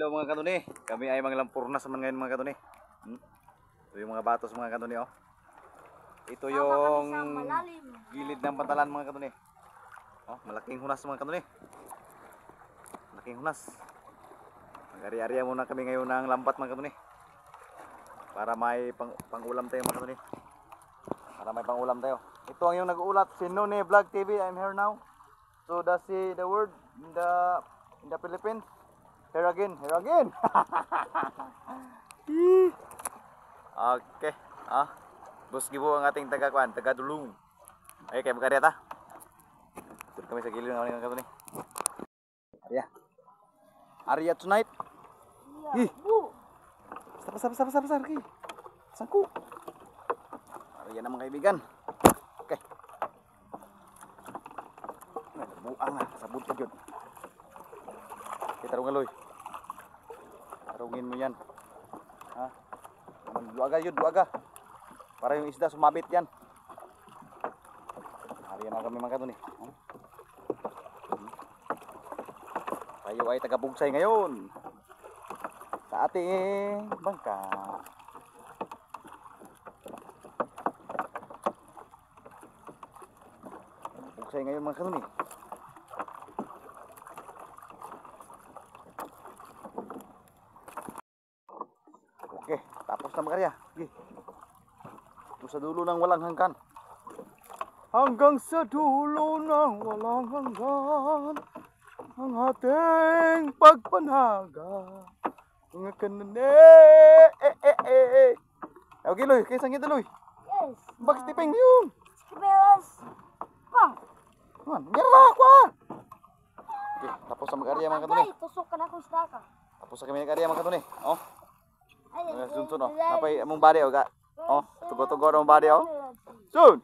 Hello mga kanuni, kami ay mga lampurnas naman ngayon mga kanuni. Ito yung mga batos mga kanuni oh. Ito yung gilid ng pantalan mga kanuni. Oh, malaking hunas mga kanuni. Malaking hunas. Mag-ari-ariya muna kami ngayon ng lambat mga kanuni. Para may pang-ulam tayo mga kanuni. Para may pang-ulam tayo. Ito ang yung nag-uulat, si Nune Vlog TV. I'm here now. So that's the word in the Philippines. Here again, here again. Okay. Bus gibo ang ating taga-kwan, taga-dulong. Ay, kaya magkariya ta. Dito kami sa gilid ng mga kanuni. Arya. Arya tonight. Besar. Sangku. Arya na mga kaibigan. Okay. Buang na, sabot ka dyan. Okay, tarungan loy. Tarungin mo yan. Ha? Duaga yun, duaga. Para yung isda sumabit yan. Hariyan na kami mga kanuni. Tayo ay taga-bugsay ngayon. Sa ating bangka. Bugsay ngayon mga kanuni. Okay, tapos na makarya. Okay. Ito sa dulo ng walang hanggan. Hanggang sa dulo ng walang hanggan, ang ating pagpanaga. Mga kanane. Okay, Loy. Kaya sangit na, Loy. Yes. Bakit tipeng yun? Kibelas. Pang. Man, meron ako Okay, tapos na mag-arya mga kanuni. Tusok ka na kung sila ka. Tapos na kami nag-arya mga kanuni. Oh. Ay, Sunsun oh. Napay among body oh, ga. Oh, tugo-tugo ang body oh. Sun.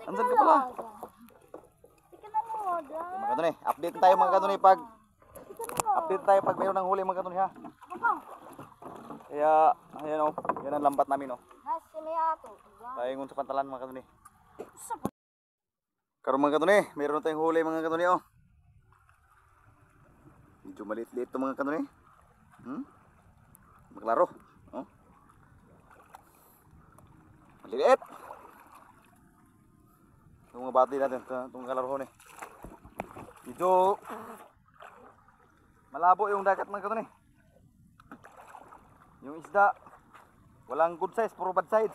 Ansan ka pala? Mga kanuni, update tayo mga kanuni pag mayroon ng huli mga kanuni ha. Kaya ayan oh, yan ang lambat namin oh. Tayo sa pantalan mga kanuni. Karon mga kanuni, mayroon na tayong huli mga kanuni oh. Medyo maliit-liit to mga kanuni. Maklaro. Oh. Maliit. Itong mga bati natin, itong kalaro ni. Ito malabo yung dagat mga kanuni. Yung isda walang good size, puro bad size.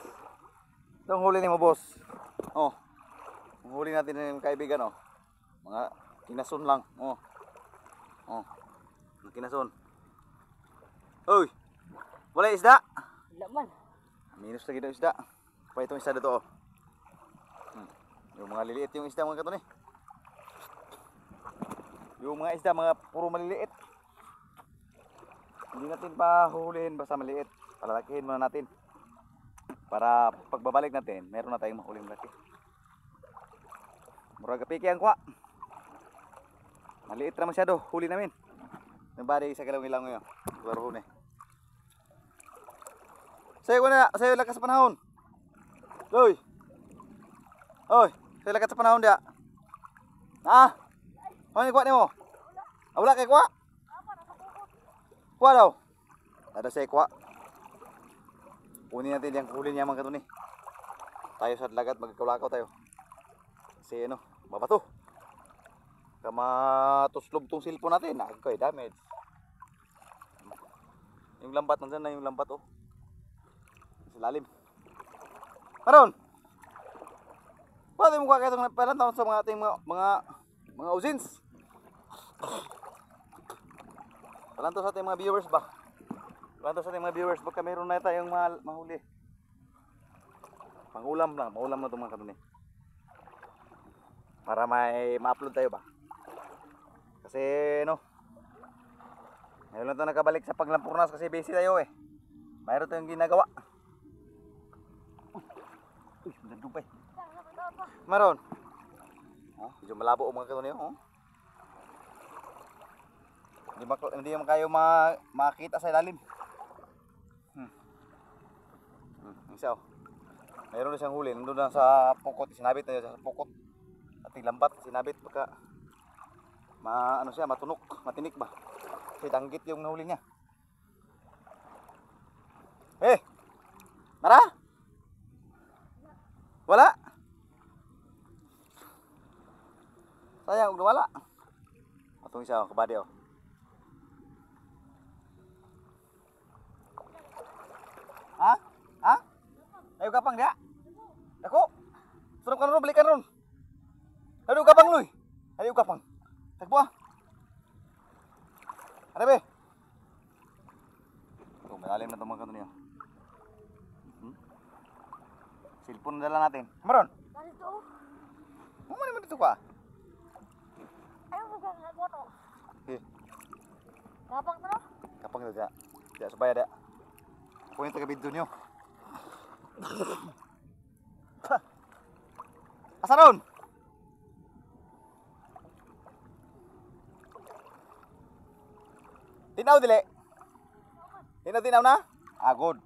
Itong huli ni mo boss. Oh. Ang huli natin ng kaibigan oh. Mga kinason lang. Oh. Oh. Mga kinason. Oy. Wala isda? Wala man. Minus lagi daw isda. Pa itong isda dito oh. Yung mga liliit yung isda mga kanuni. Yung mga isda mga puro maliliit. Hindi natin pa huhulihin basta maliit. Palalakihin muna natin. Para pagbabalik natin, meron na tayong mahuling malaki. Murag piki ang kwa. Maliit na masyado, huli namin. Nabari sa kalawang ilang ngayon. Laro na. Sa'yo lakas sa panahon. Loy. Oy, sa'yo lakas sa panahon dia. Ha? Ano yung kwa ni mo? Wala kay kwa? Kwa daw. Ada sa'yo kwa. Kunin natin yung huli niya mga kanuni. Tayo sa lagat, magkaulakaw tayo. Kasi ano, mabato. Kamatuslog tong silpo natin. Nagkay damage. Yung lambat, nandiyan na yung lambat oh. Sa lalim. Maron! Pwede mo kwa kayo itong palantaw sa mga ating mga usins. Palantaw sa ating mga viewers ba? Palantaw sa ating mga viewers. Baka mayroon na tayong mahuli. Pangulam lang. Maulam na itong mga kanuni. Para may ma-upload tayo ba? Kasi no. Ngayon lang ito nakabalik sa paglampurnas kasi busy tayo eh. Mayroon tayong ginagawa. Uy, magandang pa eh. Maron. Oh, medyo malabo o mga kanuni oh. Hindi naman kayo makita sa ilalim. Isa oh. Mayroon na siyang huli. Nandun na sa pukot. Sinabit na siya sa pukot. Ating lambat. Sinabit pagka ano siya, matunok. Matinik ba? Kasi danggit yung nahuli niya. Eh. Nara? Wala? Sayang, udah wala. Atong isa, kabady oh. Ha? Ha? Ayo gapang dia. Dako. Suruh kan ron, balikan ron. Ayo gapang luy. Ayo gapang. Takbo ah. Ada be. Tuh, malalim na itong mga kanto niya. Cellphone na dala natin. Maron? Ganito. Mumani mo dito ka? Ayaw mo kang nagwato. Eh, Kapag na no? kapang na dia. Dia supaya dia. Kung yung taga-video nyo. Asa ron? Tinaw dili. Tinaw na? Ah, good.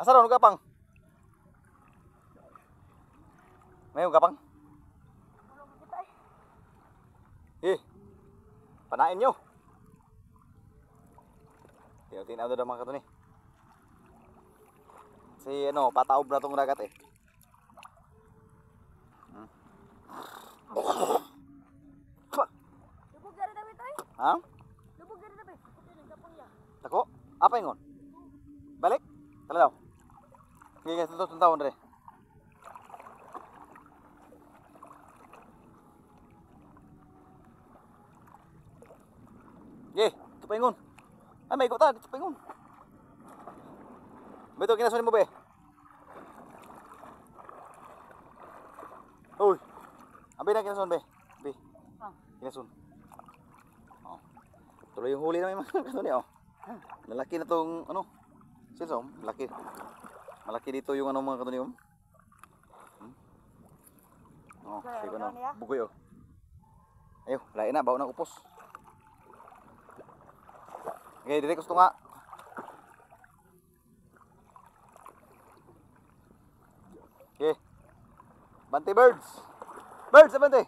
Asa ron gapang? May gapang? Tulong kita eh. Eh. Panain nyo. Tinaw daw mga kato ni. Si ano, pataob na tong dagat eh. Lubog gari David ay. Ha? Lubog gari David. Ako din gapon ya. Tako? Apa ingon? Balik? Tala daw. Sige, guys, ito taon dere. Sige, ito pa ingon. Ay, may ikutan, ito pa ingon. Beto, kinasunin mo be? Uy, abi na kinasun be? Be, kinasun. Oh. Tuloy yung huli namin mga kanto niya, oh. Malaki na tong, ano, silso, malaki. Malaki dito yung ano mga kanto niya, oh. Oh, sige na, bugoy, oh. Ayo, lain na, bawa ng upos. Okay, dili gusto nga. Okay. Bante birds. Birds, bante.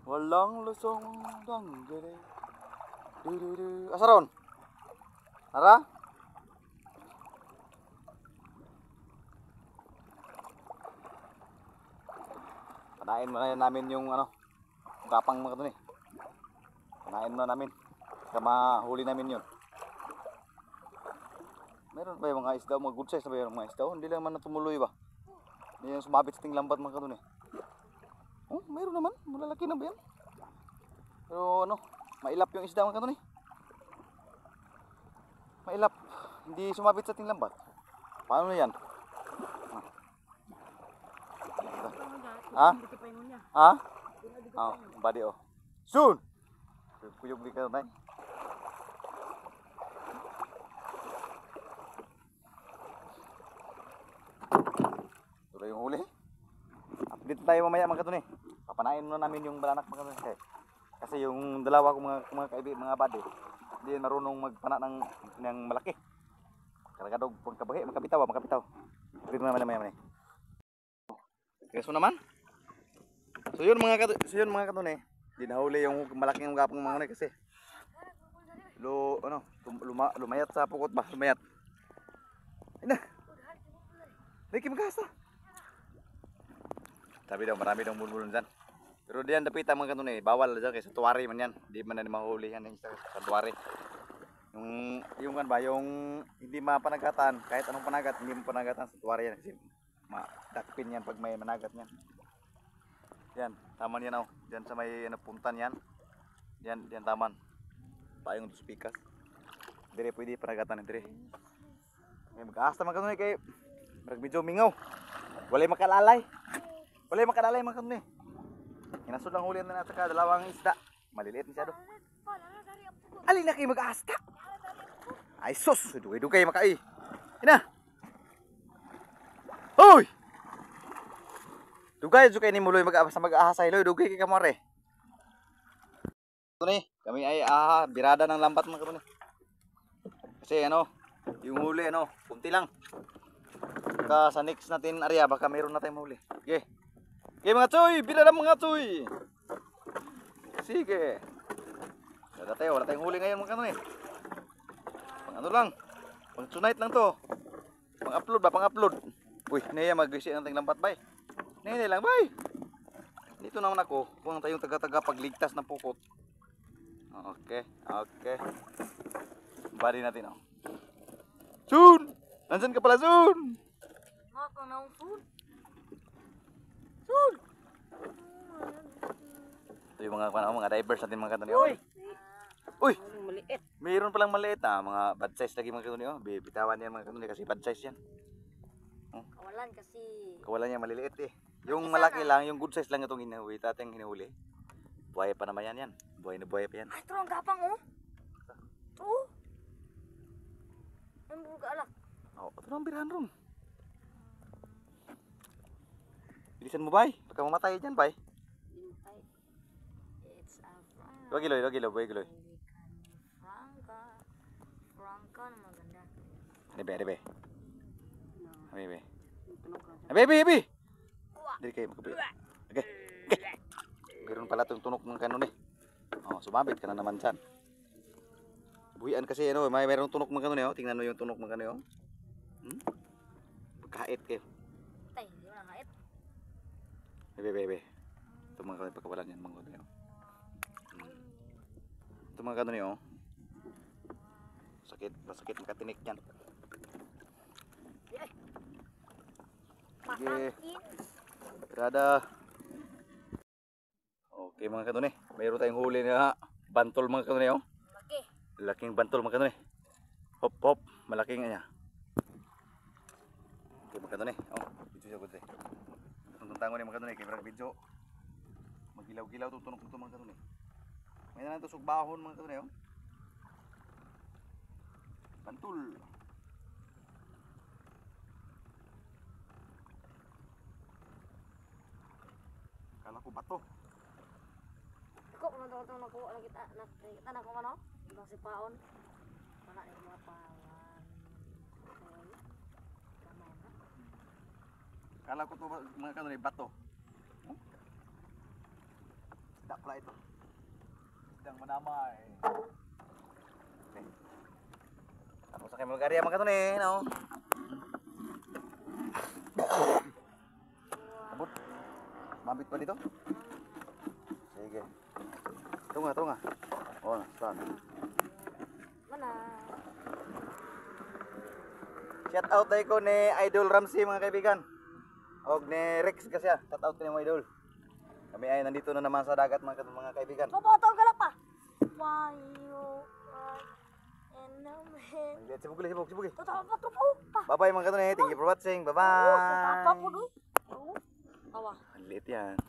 Walang lusong danggere. Du. Asa ron? Nara? Panain mo na namin yung ano, gapang mga to ni. Panain mo na namin. Kama huli namin yun. Meron ba yung mga isda, mga good size na ba yung mga isda? Hindi lang man natumuloy ba? Hindi yung sumabit sa ting lambat mga to ni. Oh, meron naman. Malalaki na ba yan? Pero ano, mailap yung isda mga kanto ni. Mailap. Hindi sumabit sa ating lambat. Paano yan? Ha? Ha? Oh, body oh. Soon! Kuyog di ka na. Tuloy yung huli. Update tayo mamaya mga kanto ni. Papanain muna namin yung balanak mga kanto ni. Kasi yung dalawa ko mga kaibigan, mga bade, hindi marunong magpana ng malaki. Karagado pagkabahi, makabitaw. Update muna mamaya. Guys mo naman. So yun mga kanto ni. Di nahuli yung malaking gapang mga kanto kasi lumayat sa pukot ba? Lumayat. Ayun na. Lagi magkasta. Sabi daw marami daw bulbulon dyan. Pero diyan dapitan mga kanto ni, bawal dyan kasi sa tuwari man yan. Di man na mahuli yan sa tuwari. Yung kan ba, yung hindi mapanagatan, kahit anong panagat, hindi mo panagatan sa tuwari yan kasi madakpin yan pag may managat yan. Yan, taman yan oh. Diyan sa may puntan yan. Diyan taman. Payong dos pikas. Dire pwede panagatan dire. May mag-aasta mga kanto ni kay medyo mingaw. Walay makalalay mga kanto ni. Hinasod lang huli na saka dalawang isda. Maliliit masyado. Alin na kayo mag-aasta? Ay sus, dugay makai. Ina. Hoy! Dugay ni muloy mag-ahasay loy, dugay kay kamare. Ito ni, kami ay birada ng lambat mga kato ni. Kasi ano, yung huli ano, kunti lang. Baka sa next natin area, baka mayroon na tayong huli. Okay. Okay mga tsoy, birada mga tsoy. Sige. Wala tayong huli ngayon mga kato ni. Ano lang, pang tonight lang to. Pang-upload ba, pang-upload. Uy, niya mag-isi ng lambat bay. Niya lang bay. Dito naman ako, kung tayong taga-taga pagligtas ng pukot. Okay, okay. Bari natin oh. Sun! Nandiyan ka pala, Sun! Maka na ang food. Sun! Ito yung mga divers natin mga katuni. Uy! Uy! Maliit. Mayroon palang maliit mga bad size lagi mga katuni. Oh. Bitawan yan mga katuni kasi bad size yan. Kawalan kasi. Kawalan niya maliliit eh. Yung malaki lang, yung good size lang itong hinuhuli. Tateng hinuhuli. Buhay pa naman yan. Buhay na buhay pa yan. Ay, ito ang gapang oh. Oo. Ang buga alak. Oh, ito na ang birahan ron. Bilisan mo bay. Baka mamatay dyan bay. It's a Frank. Wag giloy. Franca na maganda. Abe. Abe. Dili kayo makabi. Okay. Meron pala itong tunok ng kanon eh. Oh, sumabit ka na naman dyan. Buhian kasi ano, mayroong tunok ng kanon eh. Oh. Tingnan mo yung tunok ng kanon eh. Oh. Pagkahit kayo. Tay, hindi mo na kahit. Bebe. Ito mga kanon pagkawalan yan. Mga kanon eh. Ito mga kanon eh. Oh. Masakit makatinik yan. Sige. Rada. Okay mga kanone, mayroon tayong huli na bantol mga kanone oh. Laki. Laking bantol mga kanone. Hop, malaking niya. Okay mga kanone, oh, video siya gud. Tuntang tangon ni mga kanone kay video. Magilaw-gilaw to tunog to mga kanone. May na to sugbahon mga kanone oh. Bantol. Kala ko bato. Kok na to nakuha na kita na ko ano? Ibang sipaon. Wala ni mga pawan. Kamay na. Kala ko to mga kanone bato. Tidak pala ito. Sedang manamay. Okay. Tapos sa kayo mag-area mga kanone, no? Abot. Mabit pa dito? Sige. Ito nga. Oh, saan? Mana? Shout out tayo ko ni Idol Ramsey mga kaibigan. Og ni Rex kasi shout out ni mo Idol. Kami ay nandito na naman sa dagat mga kaibigan. Popotong galak pa. Why you and no man. Sibuk. Totoo pa. Bye bye mga kanone. Thank you for watching. Bye Papa po bye. do. Awa. Ang liit yan.